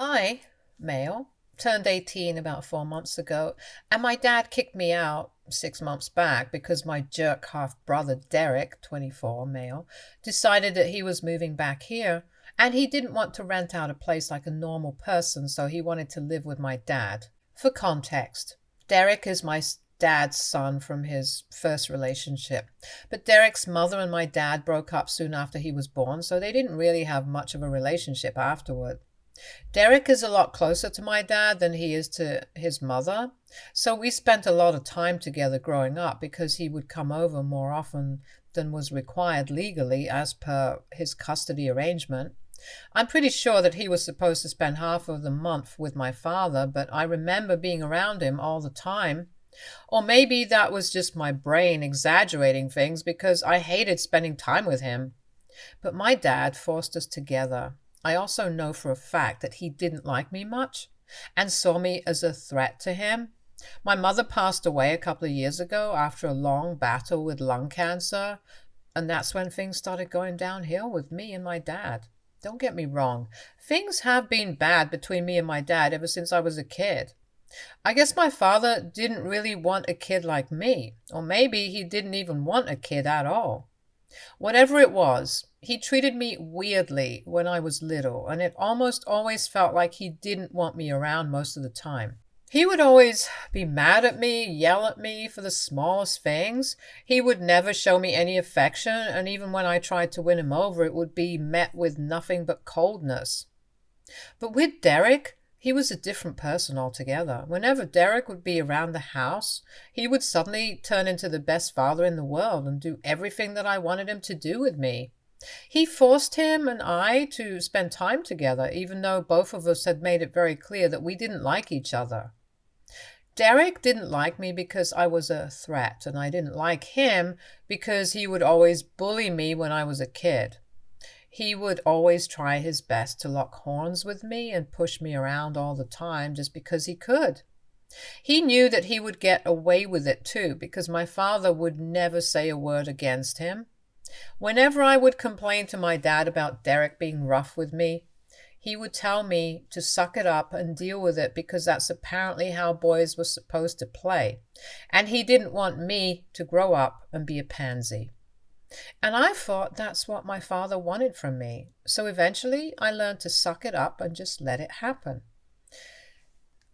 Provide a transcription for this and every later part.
I, male, turned 18 about 4 months ago, and my dad kicked me out 6 months back because my jerk half brother Derek, 24, male, decided that he was moving back here and he didn't want to rent out a place like a normal person, so he wanted to live with my dad. For context, Derek is my dad's son from his first relationship. But Derek's mother and my dad broke up soon after he was born, so they didn't really have much of a relationship afterward. Derek is a lot closer to my dad than he is to his mother, so we spent a lot of time together growing up because he would come over more often than was required legally as per his custody arrangement. I'm pretty sure that he was supposed to spend half of the month with my father, but I remember being around him all the time. Or maybe that was just my brain exaggerating things because I hated spending time with him. But my dad forced us together. I also know for a fact that he didn't like me much and saw me as a threat to him. My mother passed away a couple of years ago after a long battle with lung cancer, and that's when things started going downhill with me and my dad. Don't get me wrong, things have been bad between me and my dad ever since I was a kid. I guess my father didn't really want a kid like me, or maybe he didn't even want a kid at all. Whatever it was, he treated me weirdly when I was little, and it almost always felt like he didn't want me around most of the time. He would always be mad at me, yell at me for the smallest things. He would never show me any affection, and even when I tried to win him over, it would be met with nothing but coldness. But with Derek, he was a different person altogether. Whenever Derek would be around the house, he would suddenly turn into the best father in the world and do everything that I wanted him to do with me. He forced him and I to spend time together, even though both of us had made it very clear that we didn't like each other. Derek didn't like me because I was a threat, and I didn't like him because he would always bully me when I was a kid. He would always try his best to lock horns with me and push me around all the time just because he could. He knew that he would get away with it too because my father would never say a word against him. Whenever I would complain to my dad about Derek being rough with me, he would tell me to suck it up and deal with it because that's apparently how boys were supposed to play, and he didn't want me to grow up and be a pansy. And I thought that's what my father wanted from me. So eventually I learned to suck it up and just let it happen.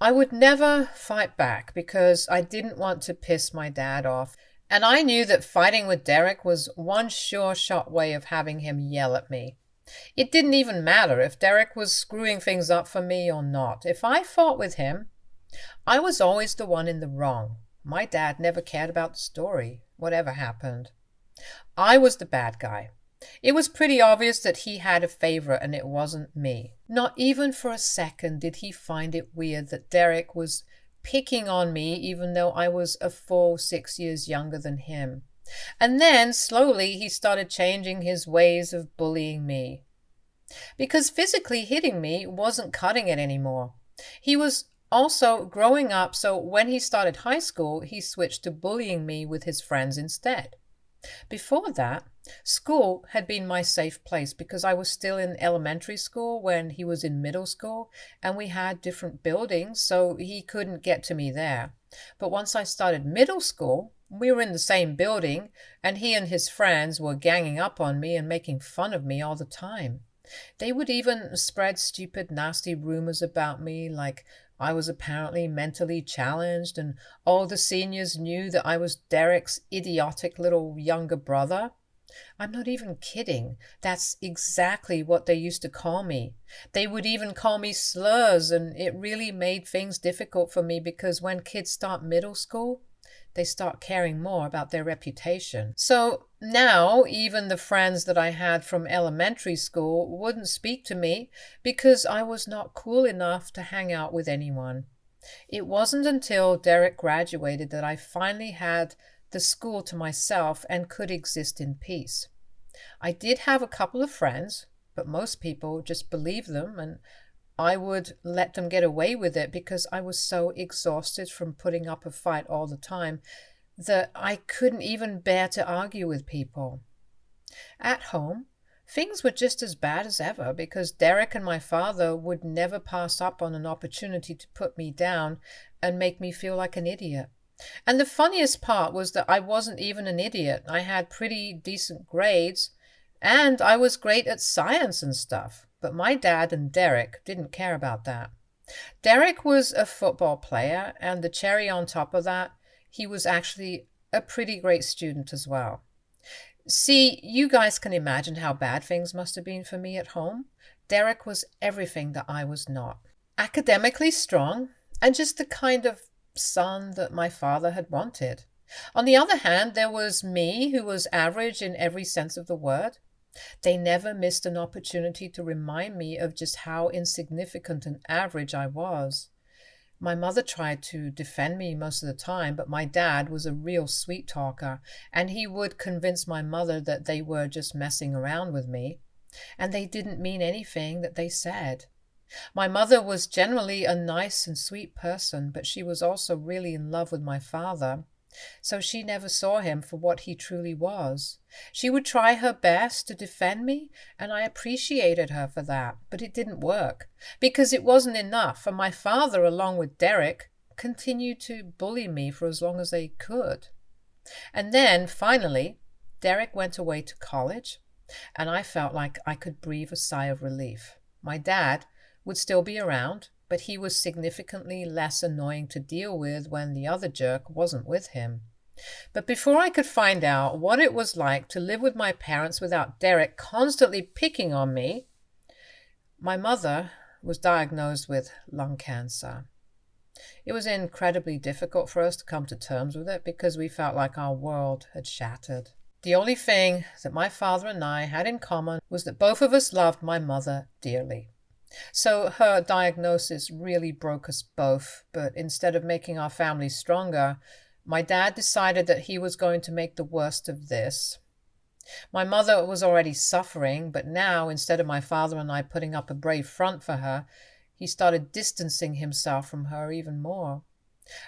I would never fight back because I didn't want to piss my dad off. And I knew that fighting with Derek was one sure shot way of having him yell at me. It didn't even matter if Derek was screwing things up for me or not. If I fought with him, I was always the one in the wrong. My dad never cared about the story, whatever happened. I was the bad guy. It was pretty obvious that he had a favorite and it wasn't me. Not even for a second did he find it weird that Derek was picking on me even though I was a full 6 years younger than him. And then, slowly, he started changing his ways of bullying me. Because physically hitting me wasn't cutting it anymore. He was also growing up, so when he started high school, he switched to bullying me with his friends instead. Before that, school had been my safe place because I was still in elementary school when he was in middle school, and we had different buildings, so he couldn't get to me there. But once I started middle school, we were in the same building, and he and his friends were ganging up on me and making fun of me all the time. They would even spread stupid, nasty rumors about me, like I was apparently mentally challenged, and all the seniors knew that I was Derek's idiotic little younger brother. I'm not even kidding. That's exactly what they used to call me. They would even call me slurs, and it really made things difficult for me because when kids start middle school, they start caring more about their reputation. So now even the friends that I had from elementary school wouldn't speak to me because I was not cool enough to hang out with anyone. It wasn't until Derek graduated that I finally had the school to myself and could exist in peace. I did have a couple of friends, but most people just believed them, and I would let them get away with it because I was so exhausted from putting up a fight all the time that I couldn't even bear to argue with people. At home, Things were just as bad as ever because Derek and my father would never pass up on an opportunity to put me down and make me feel like an idiot. And the funniest part was that I wasn't even an idiot. I had pretty decent grades and I was great at science and stuff. But my dad and Derek didn't care about that. Derek was a football player, and the cherry on top of that, he was actually a pretty great student as well. See, you guys can imagine how bad things must have been for me at home. Derek was everything that I was not. Academically strong, and just the kind of son that my father had wanted. On the other hand, there was me, who was average in every sense of the word. They never missed an opportunity to remind me of just how insignificant and average I was. My mother tried to defend me most of the time, but my dad was a real sweet talker, and he would convince my mother that they were just messing around with me, and they didn't mean anything that they said. My mother was generally a nice and sweet person, but she was also really in love with my father, so she never saw him for what he truly was. She would try her best to defend me, and I appreciated her for that, but it didn't work, because it wasn't enough, and my father, along with Derek, continued to bully me for as long as they could. And then, finally, Derek went away to college, and I felt like I could breathe a sigh of relief. My dad would still be around, but he was significantly less annoying to deal with when the other jerk wasn't with him. But before I could find out what it was like to live with my parents without Derek constantly picking on me, my mother was diagnosed with lung cancer. It was incredibly difficult for us to come to terms with it because we felt like our world had shattered. The only thing that my father and I had in common was that both of us loved my mother dearly. So her diagnosis really broke us both, but instead of making our family stronger, my dad decided that he was going to make the worst of this. My mother was already suffering, but now, instead of my father and I putting up a brave front for her, he started distancing himself from her even more.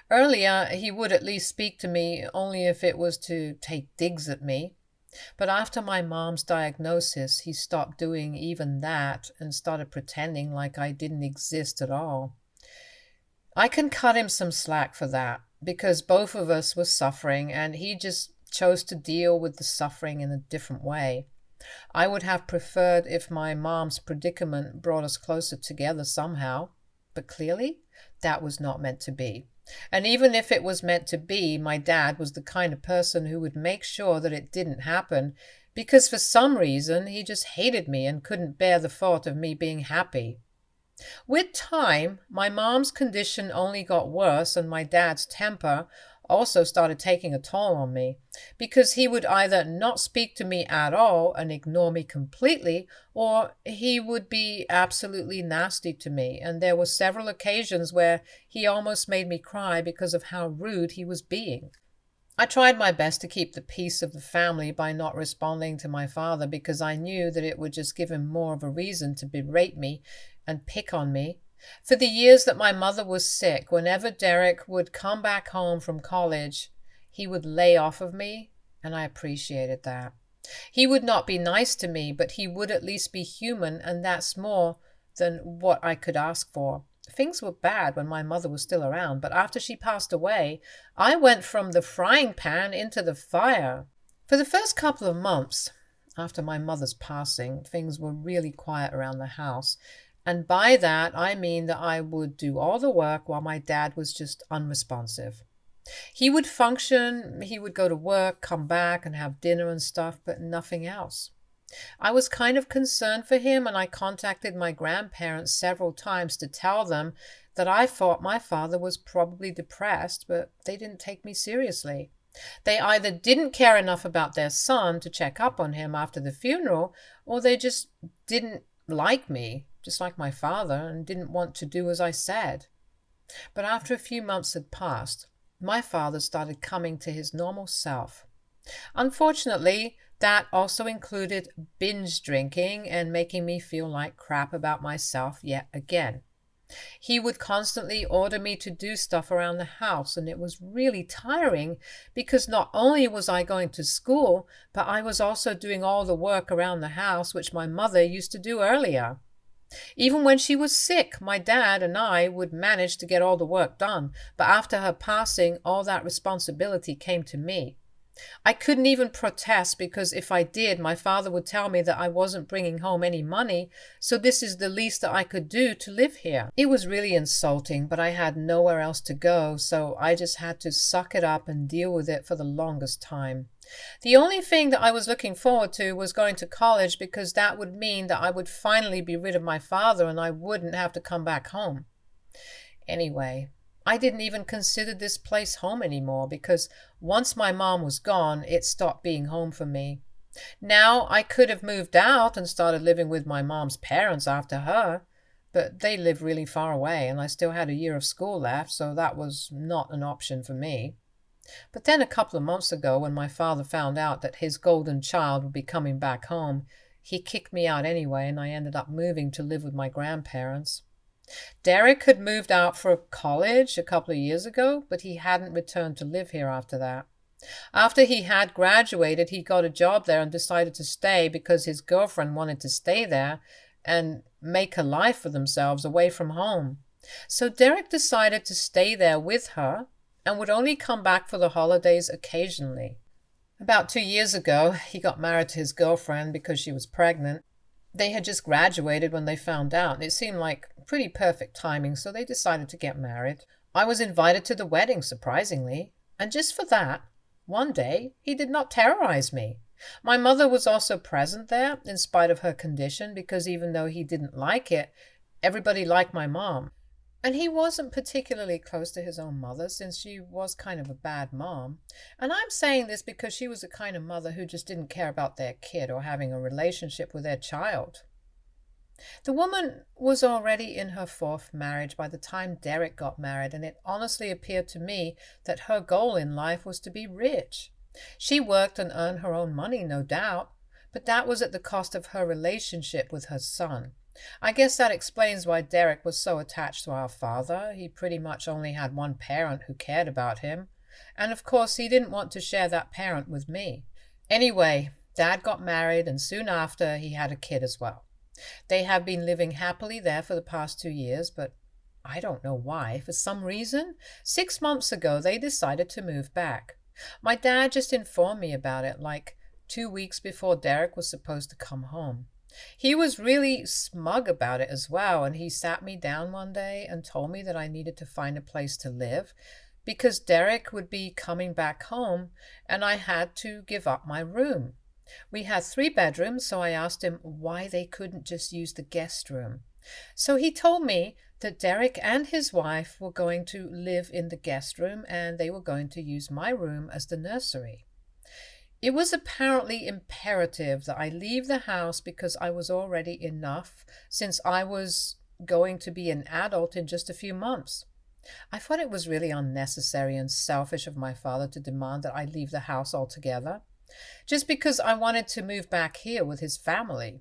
Earlier, he would at least speak to me only if it was to take digs at me. But after my mom's diagnosis, he stopped doing even that and started pretending like I didn't exist at all. I can cut him some slack for that, because both of us were suffering and he just chose to deal with the suffering in a different way. I would have preferred if my mom's predicament brought us closer together somehow, but clearly that was not meant to be. And even if it was meant to be, my dad was the kind of person who would make sure that it didn't happen, because for some reason he just hated me and couldn't bear the thought of me being happy. With time, my mom's condition only got worse, and my dad's temper also started taking a toll on me, because he would either not speak to me at all and ignore me completely, or he would be absolutely nasty to me, and there were several occasions where he almost made me cry because of how rude he was being. I tried my best to keep the peace of the family by not responding to my father, because I knew that it would just give him more of a reason to berate me and pick on me. For the years that my mother was sick, whenever Derek would come back home from college, he would lay off of me, and I appreciated that. He would not be nice to me, but he would at least be human, and that's more than what I could ask for. Things were bad when my mother was still around, but after she passed away, I went from the frying pan into the fire. For the first couple of months after my mother's passing, things were really quiet around the house. And by that, I mean that I would do all the work while my dad was just unresponsive. He would function, he would go to work, come back and have dinner and stuff, but nothing else. I was kind of concerned for him, and I contacted my grandparents several times to tell them that I thought my father was probably depressed, but they didn't take me seriously. They either didn't care enough about their son to check up on him after the funeral, or they just didn't like me, just like my father, and didn't want to do as I said. But after a few months had passed, my father started coming to his normal self. Unfortunately, that also included binge drinking and making me feel like crap about myself yet again. He would constantly order me to do stuff around the house, and it was really tiring because not only was I going to school, but I was also doing all the work around the house which my mother used to do earlier. Even when she was sick, my dad and I would manage to get all the work done, but after her passing, all that responsibility came to me. I couldn't even protest because if I did, my father would tell me that I wasn't bringing home any money, so this is the least that I could do to live here. It was really insulting, but I had nowhere else to go, so I just had to suck it up and deal with it for the longest time. The only thing that I was looking forward to was going to college because that would mean that I would finally be rid of my father and I wouldn't have to come back home. Anyway, I didn't even consider this place home anymore because once my mom was gone, it stopped being home for me. Now I could have moved out and started living with my mom's parents after her, but they lived really far away and I still had a year of school left, so that was not an option for me. But then a couple of months ago, when my father found out that his golden child would be coming back home, he kicked me out anyway, and I ended up moving to live with my grandparents. Derek had moved out for college a couple of years ago, but he hadn't returned to live here after that. After he had graduated, he got a job there and decided to stay because his girlfriend wanted to stay there and make a life for themselves away from home. So Derek decided to stay there with her and would only come back for the holidays occasionally. About 2 years ago, he got married to his girlfriend because she was pregnant. They had just graduated when they found out, and it seemed like pretty perfect timing, so they decided to get married. I was invited to the wedding, surprisingly, and just for that, one day, he did not terrorize me. My mother was also present there, in spite of her condition, because even though he didn't like it, everybody liked my mom. And he wasn't particularly close to his own mother, since she was kind of a bad mom. And I'm saying this because she was the kind of mother who just didn't care about their kid or having a relationship with their child. The woman was already in her fourth marriage by the time Derek got married, and it honestly appeared to me that her goal in life was to be rich. She worked and earned her own money, no doubt, but that was at the cost of her relationship with her son. I guess that explains why Derek was so attached to our father. He pretty much only had one parent who cared about him, and of course he didn't want to share that parent with me. Anyway, Dad got married, and soon after he had a kid as well. They have been living happily there for the past 2 years, but I don't know why. For some reason, 6 months ago they decided to move back. My dad just informed me about it like 2 weeks before Derek was supposed to come home. He was really smug about it as well, and he sat me down one day and told me that I needed to find a place to live because Derek would be coming back home and I had to give up my room. We had 3 bedrooms, so I asked him why they couldn't just use the guest room. So he told me that Derek and his wife were going to live in the guest room and they were going to use my room as the nursery. It was apparently imperative that I leave the house because I was already enough, since I was going to be an adult in just a few months. I thought it was really unnecessary and selfish of my father to demand that I leave the house altogether, just because I wanted to move back here with his family.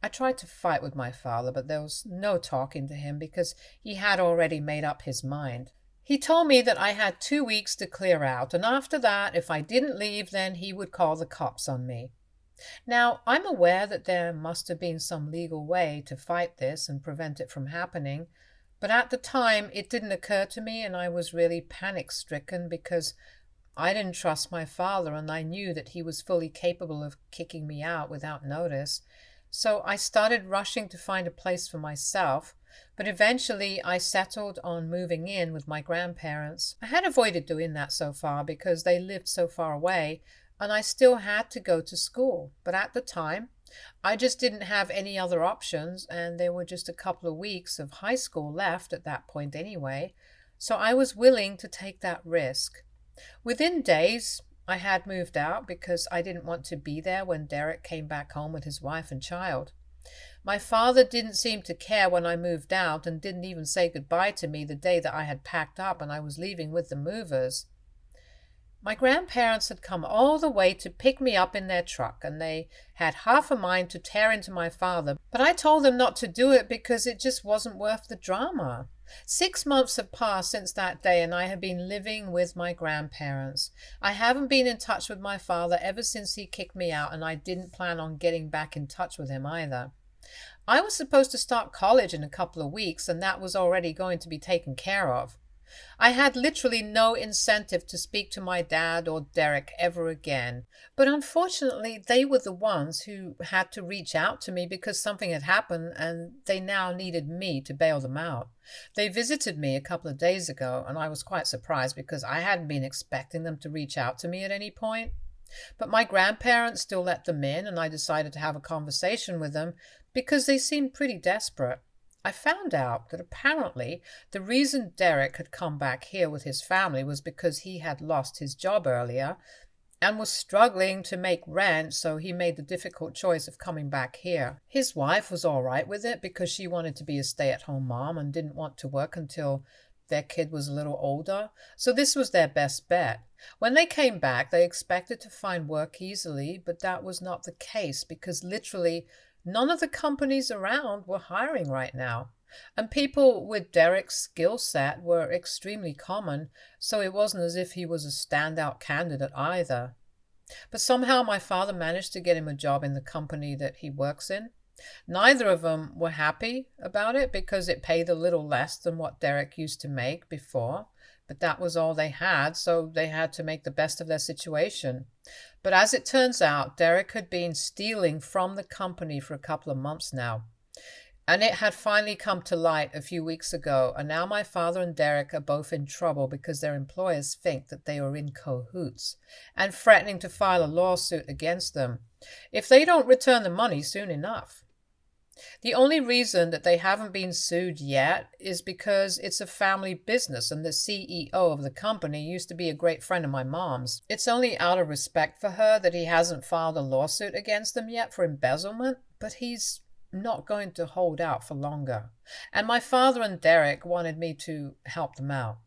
I tried to fight with my father, but there was no talking to him because he had already made up his mind. He told me that I had 2 weeks to clear out, and after that, if I didn't leave, then he would call the cops on me. Now, I'm aware that there must have been some legal way to fight this and prevent it from happening, but at the time it didn't occur to me, and I was really panic-stricken because I didn't trust my father, and I knew that he was fully capable of kicking me out without notice. So I started rushing to find a place for myself, but eventually I settled on moving in with my grandparents. I had avoided doing that so far because they lived so far away, and I still had to go to school. But at the time, I just didn't have any other options, and there were just a couple of weeks of high school left at that point anyway, so I was willing to take that risk. Within days, I had moved out because I didn't want to be there when Derek came back home with his wife and child. My father didn't seem to care when I moved out and didn't even say goodbye to me the day that I had packed up and I was leaving with the movers. My grandparents had come all the way to pick me up in their truck, and they had half a mind to tear into my father, but I told them not to do it because it just wasn't worth the drama. 6 months have passed since that day, and I have been living with my grandparents. I haven't been in touch with my father ever since he kicked me out, and I didn't plan on getting back in touch with him either. I was supposed to start college in a couple of weeks, and that was already going to be taken care of. I had literally no incentive to speak to my dad or Derek ever again, but unfortunately, they were the ones who had to reach out to me because something had happened and they now needed me to bail them out. They visited me a couple of days ago, and I was quite surprised because I hadn't been expecting them to reach out to me at any point. But my grandparents still let them in, and I decided to have a conversation with them because they seemed pretty desperate. I found out that apparently the reason Derek had come back here with his family was because he had lost his job earlier and was struggling to make rent, so he made the difficult choice of coming back here. His wife was all right with it because she wanted to be a stay-at-home mom and didn't want to work until their kid was a little older, so this was their best bet. When they came back, they expected to find work easily, but that was not the case because literally none of the companies around were hiring right now. And people with Derek's skill set were extremely common, so it wasn't as if he was a standout candidate either. But somehow my father managed to get him a job in the company that he works in. Neither of them were happy about it because it paid a little less than what Derek used to make before, but that was all they had, so they had to make the best of their situation. But as it turns out, Derek had been stealing from the company for a couple of months now, and it had finally come to light a few weeks ago, and now my father and Derek are both in trouble because their employers think that they are in cahoots and threatening to file a lawsuit against them if they don't return the money soon enough. The only reason that they haven't been sued yet is because it's a family business and the CEO of the company used to be a great friend of my mom's. It's only out of respect for her that he hasn't filed a lawsuit against them yet for embezzlement, but he's not going to hold out for longer. And my father and Derek wanted me to help them out.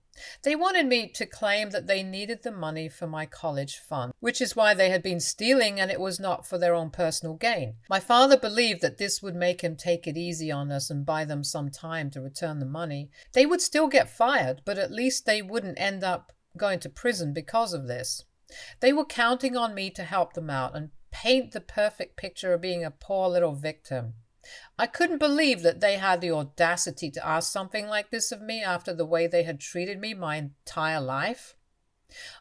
They wanted me to claim that they needed the money for my college fund, which is why they had been stealing, and it was not for their own personal gain. My father believed that this would make him take it easy on us and buy them some time to return the money. They would still get fired, but at least they wouldn't end up going to prison because of this. They were counting on me to help them out and paint the perfect picture of being a poor little victim. I couldn't believe that they had the audacity to ask something like this of me after the way they had treated me my entire life.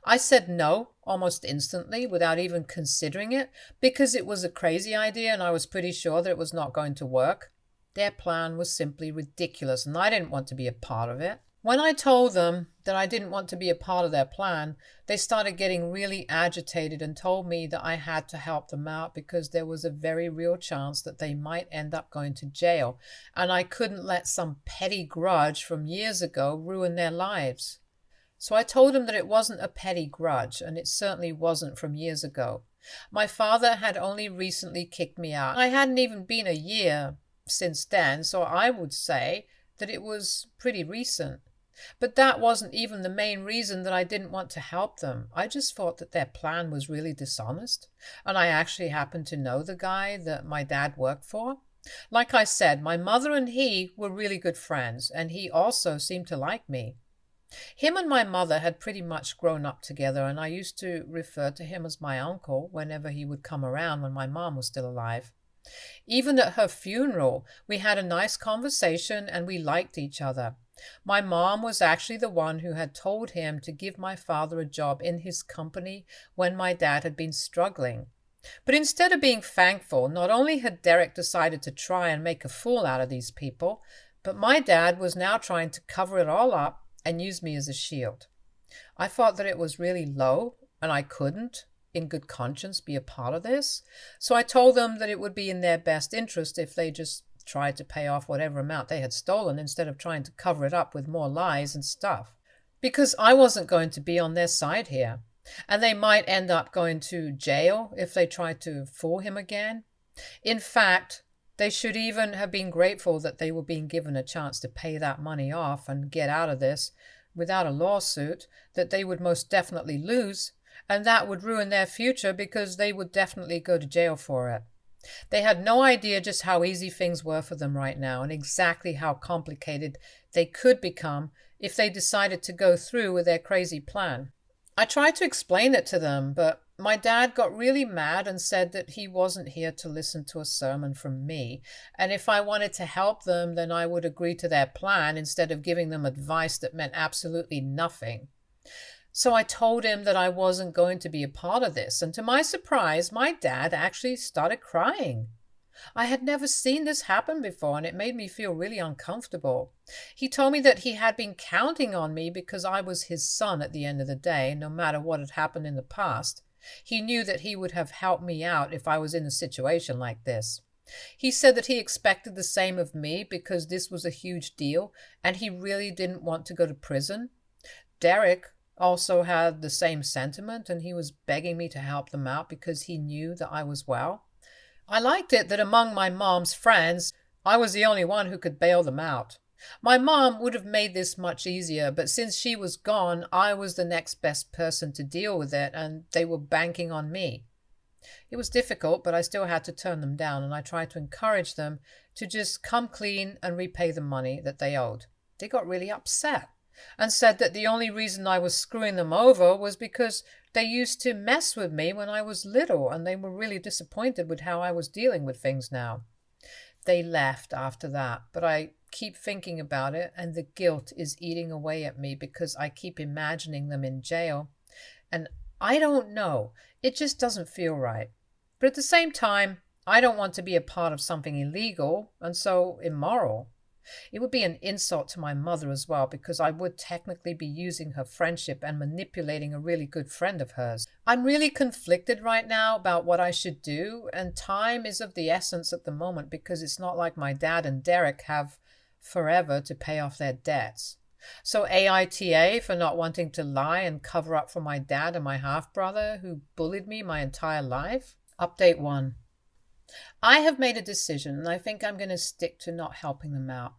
I said no almost instantly without even considering it because it was a crazy idea and I was pretty sure that it was not going to work. Their plan was simply ridiculous and I didn't want to be a part of it. When I told them that I didn't want to be a part of their plan, they started getting really agitated and told me that I had to help them out because there was a very real chance that they might end up going to jail, and I couldn't let some petty grudge from years ago ruin their lives. So I told them that it wasn't a petty grudge, and it certainly wasn't from years ago. My father had only recently kicked me out. I hadn't even been a year since then, so I would say that it was pretty recent. But that wasn't even the main reason that I didn't want to help them. I just thought that their plan was really dishonest, and I actually happened to know the guy that my dad worked for. Like I said, my mother and he were really good friends, and he also seemed to like me. Him and my mother had pretty much grown up together, and I used to refer to him as my uncle whenever he would come around when my mom was still alive. Even at her funeral, we had a nice conversation and we liked each other. My mom was actually the one who had told him to give my father a job in his company when my dad had been struggling. But instead of being thankful, not only had Derek decided to try and make a fool out of these people, but my dad was now trying to cover it all up and use me as a shield. I thought that it was really low, and I couldn't, in good conscience, be a part of this. So I told them that it would be in their best interest if they just tried to pay off whatever amount they had stolen instead of trying to cover it up with more lies and stuff. Because I wasn't going to be on their side here. And they might end up going to jail if they tried to fool him again. In fact, they should even have been grateful that they were being given a chance to pay that money off and get out of this without a lawsuit that they would most definitely lose, and that would ruin their future because they would definitely go to jail for it. They had no idea just how easy things were for them right now and exactly how complicated they could become if they decided to go through with their crazy plan. I tried to explain it to them, but my dad got really mad and said that he wasn't here to listen to a sermon from me, and if I wanted to help them, then I would agree to their plan instead of giving them advice that meant absolutely nothing. So I told him that I wasn't going to be a part of this, and to my surprise, my dad actually started crying. I had never seen this happen before, and it made me feel really uncomfortable. He told me that he had been counting on me because I was his son at the end of the day, no matter what had happened in the past. He knew that he would have helped me out if I was in a situation like this. He said that he expected the same of me because this was a huge deal, and he really didn't want to go to prison. Derek also had the same sentiment, and he was begging me to help them out because he knew that I was well. I liked it that among my mom's friends, I was the only one who could bail them out. My mom would have made this much easier, but since she was gone, I was the next best person to deal with it, and they were banking on me. It was difficult, but I still had to turn them down, and I tried to encourage them to just come clean and repay the money that they owed. They got really upset and said that the only reason I was screwing them over was because they used to mess with me when I was little, and they were really disappointed with how I was dealing with things now. They left after that, but I keep thinking about it, and the guilt is eating away at me because I keep imagining them in jail. And I don't know, it just doesn't feel right. But at the same time, I don't want to be a part of something illegal and so immoral. It would be an insult to my mother as well, because I would technically be using her friendship and manipulating a really good friend of hers. I'm really conflicted right now about what I should do, and time is of the essence at the moment because it's not like my dad and Derek have forever to pay off their debts. So AITA for not wanting to lie and cover up for my dad and my half-brother who bullied me my entire life. Update 1. I have made a decision, and I think I'm going to stick to not helping them out.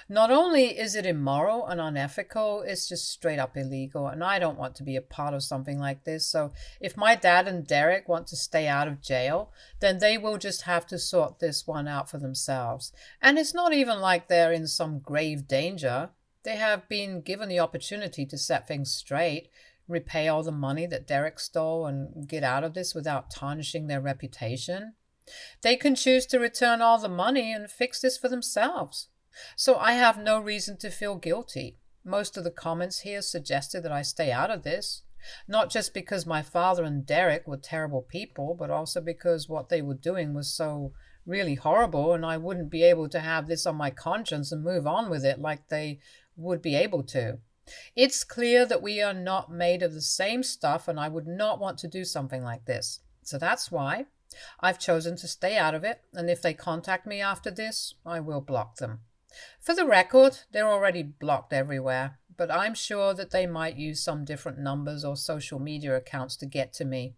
Not only is it immoral and unethical, it's just straight up illegal, and I don't want to be a part of something like this. So if my dad and Derek want to stay out of jail, then they will just have to sort this one out for themselves. And it's not even like they're in some grave danger. They have been given the opportunity to set things straight, repay all the money that Derek stole, and get out of this without tarnishing their reputation. They can choose to return all the money and fix this for themselves. So I have no reason to feel guilty. Most of the comments here suggested that I stay out of this, not just because my father and Derek were terrible people, but also because what they were doing was so really horrible, and I wouldn't be able to have this on my conscience and move on with it like they would be able to. It's clear that we are not made of the same stuff, and I would not want to do something like this. So that's why I've chosen to stay out of it, and if they contact me after this, I will block them. For the record, they're already blocked everywhere, but I'm sure that they might use some different numbers or social media accounts to get to me.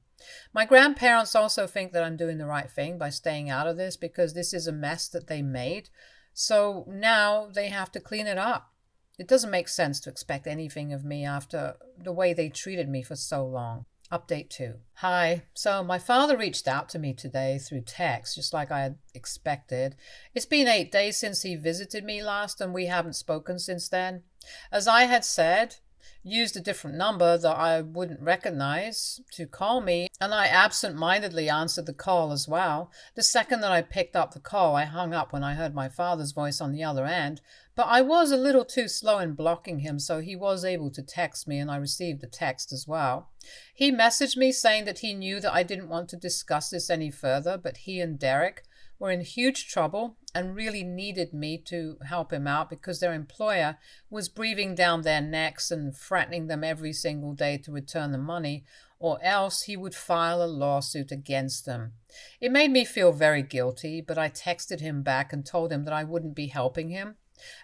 My grandparents also think that I'm doing the right thing by staying out of this because this is a mess that they made, so now they have to clean it up. It doesn't make sense to expect anything of me after the way they treated me for so long. Update 2. Hi. So my father reached out to me today through text, just like I had expected. It's been 8 days since he visited me last, and we haven't spoken since then. As I had said, used a different number that I wouldn't recognize to call me, and I absent-mindedly answered the call as well. The second that I picked up the call, I hung up when I heard my father's voice on the other end, but I was a little too slow in blocking him, so he was able to text me, and I received the text as well. He messaged me saying that he knew that I didn't want to discuss this any further, but he and Derek were in huge trouble and really needed me to help him out because their employer was breathing down their necks and threatening them every single day to return the money, or else he would file a lawsuit against them. It made me feel very guilty, but I texted him back and told him that I wouldn't be helping him,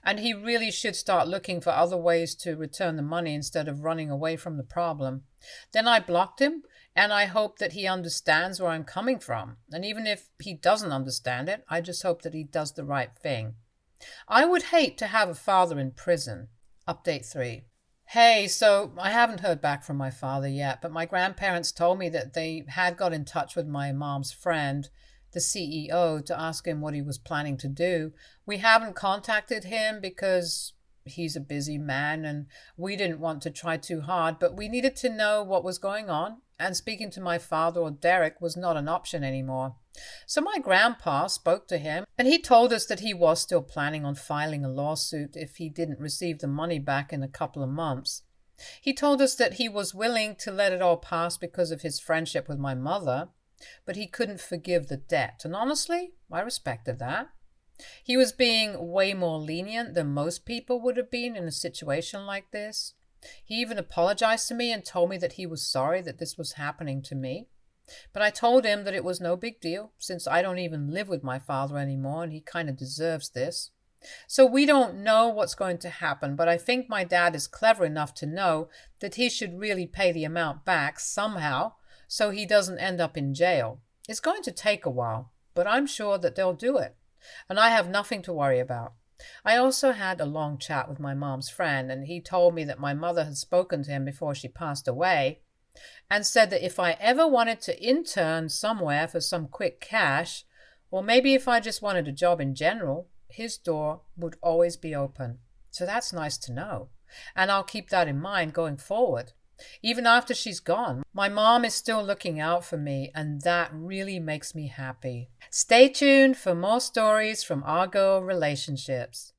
and he really should start looking for other ways to return the money instead of running away from the problem. Then I blocked him, and I hope that he understands where I'm coming from. And even if he doesn't understand it, I just hope that he does the right thing. I would hate to have a father in prison. Update 3. Hey, so I haven't heard back from my father yet, but my grandparents told me that they had got in touch with my mom's friend, the CEO, to ask him what he was planning to do. We haven't contacted him because he's a busy man and we didn't want to try too hard, but we needed to know what was going on, and speaking to my father or Derek was not an option anymore. So my grandpa spoke to him, and he told us that he was still planning on filing a lawsuit if he didn't receive the money back in a couple of months. He told us that he was willing to let it all pass because of his friendship with my mother, but he couldn't forgive the debt. And honestly, I respected that. He was being way more lenient than most people would have been in a situation like this. He even apologized to me and told me that he was sorry that this was happening to me. But I told him that it was no big deal, since I don't even live with my father anymore and he kind of deserves this. So we don't know what's going to happen, but I think my dad is clever enough to know that he should really pay the amount back somehow so he doesn't end up in jail. It's going to take a while, but I'm sure that they'll do it. And I have nothing to worry about. I also had a long chat with my mom's friend, and he told me that my mother had spoken to him before she passed away and said that if I ever wanted to intern somewhere for some quick cash, or maybe if I just wanted a job in general, his door would always be open. So that's nice to know. And I'll keep that in mind going forward. Even after she's gone, my mom is still looking out for me, and that really makes me happy. Stay tuned for more stories from our girl relationships.